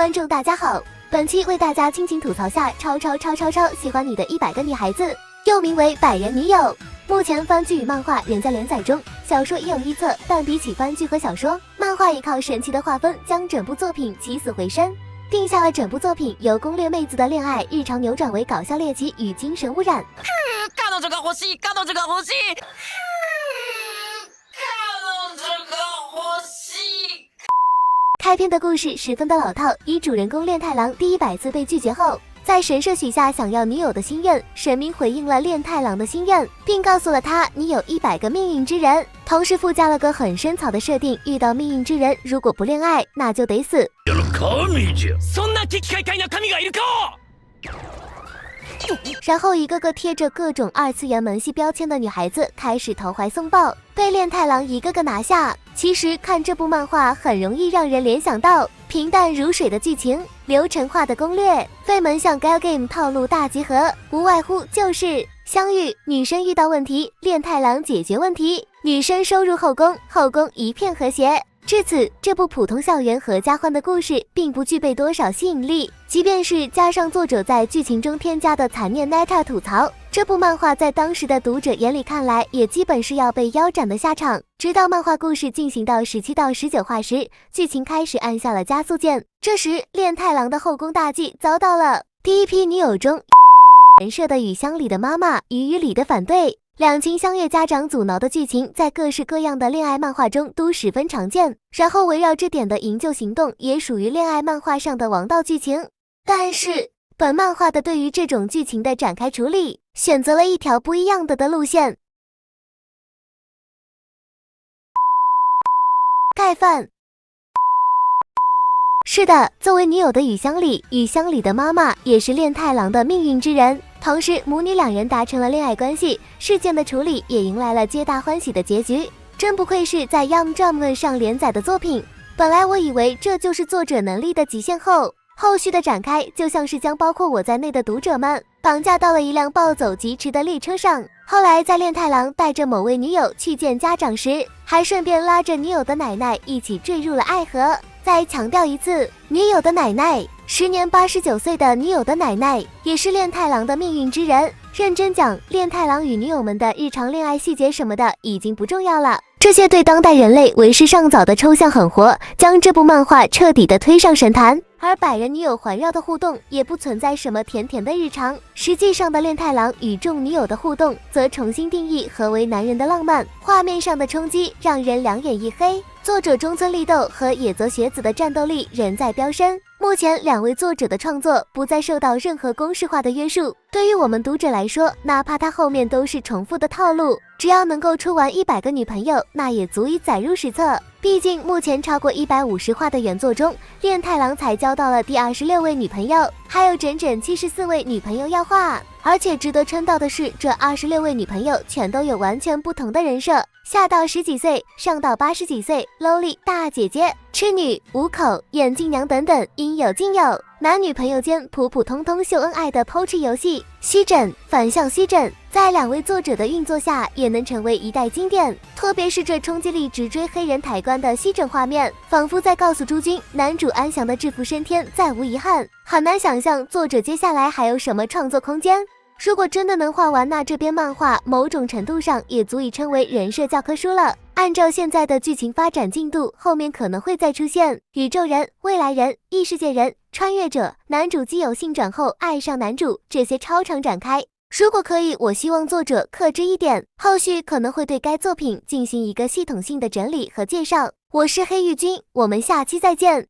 观众大家好，本期为大家倾情吐槽下超喜欢你的100个女孩子，又名为百人女友。目前番剧与漫画仍在连载中，小说已有1册，但比起番剧和小说，漫画也靠神奇的画风将整部作品起死回生，定下了整部作品由攻略妹子的恋爱日常扭转为搞笑猎奇与精神污染。彼女が欲しい。开篇的故事十分的老套，以主人公炼太郎第100次被拒绝后，在神社许下想要女友的心愿，神明回应了炼太郎的心愿，并告诉了他你有100个命运之人，同时附加了个很深草的设定，遇到命运之人如果不恋愛那就得死。然后一个个贴着各种2次元萌系标签的女孩子开始投怀送抱，被炼太郎一个个拿下。其实看这部漫画很容易让人联想到平淡如水的剧情，流程化的攻略，非门向 Galgame 套路大集合，无外乎就是相遇，女生遇到问题，炼太郎解决问题，女生收入后宫，后宫一片和谐。至此，这部普通校园合家欢的故事并不具备多少吸引力，即便是加上作者在剧情中添加的残念 Neta 吐槽，这部漫画在当时的读者眼里看来也基本是要被腰斩的下场。直到漫画故事进行到17到19话时，剧情开始按下了加速键，这时炼太郎的后宫大计遭到了第一批女友中人设的与乡里的妈妈与里的反对，两情相悦家长阻挠的剧情在各式各样的恋爱漫画中都十分常见，然后围绕这点的营救行动也属于恋爱漫画上的王道剧情。但是本漫画的对于这种剧情的展开处理，选择了一条不一样的路线。盖饭。是的，作为女友的与乡里的妈妈也是炼太郎的命运之人，同时母女2人达成了恋爱关系，事件的处理也迎来了皆大欢喜的结局，真不愧是在 Young Jump 上连载的作品。本来我以为这就是作者能力的极限后续的展开就像是将包括我在内的读者们绑架到了一辆暴走疾驰的列车上，后来在炼太郎带着某位女友去见家长时，还顺便拉着女友的奶奶一起坠入了爱河。再强调一次，女友的奶奶，时年89岁的女友的奶奶，也是炼太郎的命运之人。认真讲，炼太郎与女友们的日常恋爱细节什么的已经不重要了，这些对当代人类为时尚早的抽象狠活，将这部漫画彻底的推上神坛。而百人女友环绕的互动也不存在什么甜甜的日常，实际上的炼太郎与众女友的互动则重新定义何为男人的浪漫，画面上的冲击让人两眼一黑。作者中村利斗和野泽学子的战斗力仍在飙升，目前2位作者的创作不再受到任何公式化的约束，对于我们读者来说，哪怕他后面都是重复的套路，只要能够出完100个女朋友，那也足以载入史册。毕竟目前超过150话的原作中，炼太郎才交到了第26位女朋友，还有整整74位女朋友要画。而且值得称道的是，这26位女朋友全都有完全不同的人设，下到10几岁，上到80几岁，lowly 大姐姐、痴女、五口、眼镜娘等等，应有尽有。男女朋友间普普通通秀恩爱的抛弃游戏，吸枕、反向吸枕，在2位作者的运作下，也能成为一代经典。特别是这冲击力直追黑人抬棺的吸枕画面，仿佛在告诉诸君，男主安详的制服升天，再无遗憾。很难想象作者接下来还有什么创作空间。如果真的能画完，那这边漫画某种程度上也足以称为人设教科书了。按照现在的剧情发展进度，后面可能会再出现宇宙人、未来人、异世界人、穿越者，男主基友性转后爱上男主，这些超常展开。如果可以，我希望作者克制一点，后续可能会对该作品进行一个系统性的整理和介绍。我是黑玉君，我们下期再见。